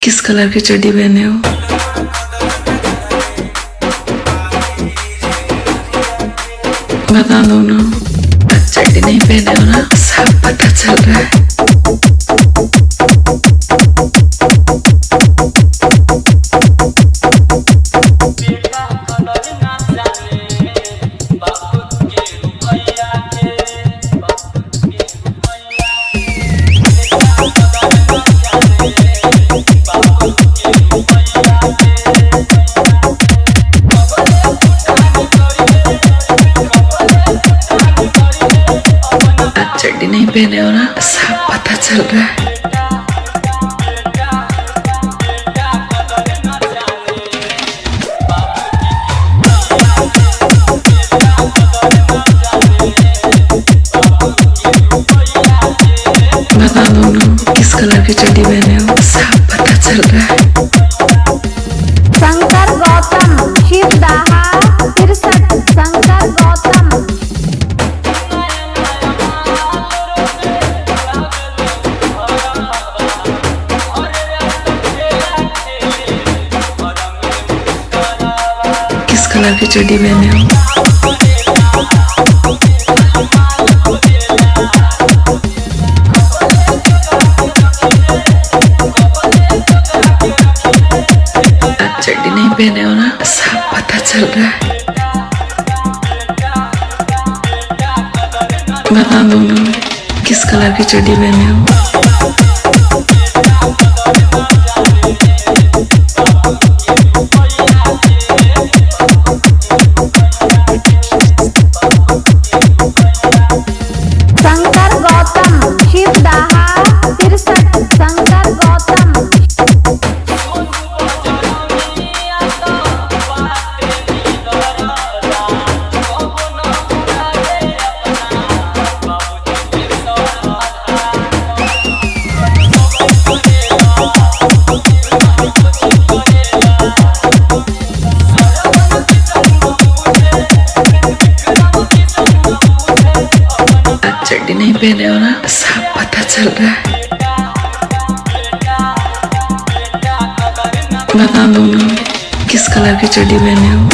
किस कलर की चड्डी पहने हो? बता दो ना। चड्डी नहीं पहने हो ना, सब पता चल रहा है। चड्डी नहीं पहने हो ना, सब पता चल रहा है। बता दो ना, किस कलर की चड्डी पहने हो, सब पता चल रहा है। शंकर गौतम शिवदाहा 63 शंकर गौतम। किस कलर की चड्डी पहने हो? चड्डी नहीं पहने हो ना, सब पता चल रहा है। बता दो ना, किस कलर की चड्डी पहने हो? शंकर गौतम शिवदाहा 63 शंकर गौतम। चड्डी नहीं पहने हो ना, सब पता चल रहा है। बता दो ना, किस कलर की चड्डी पहने हो?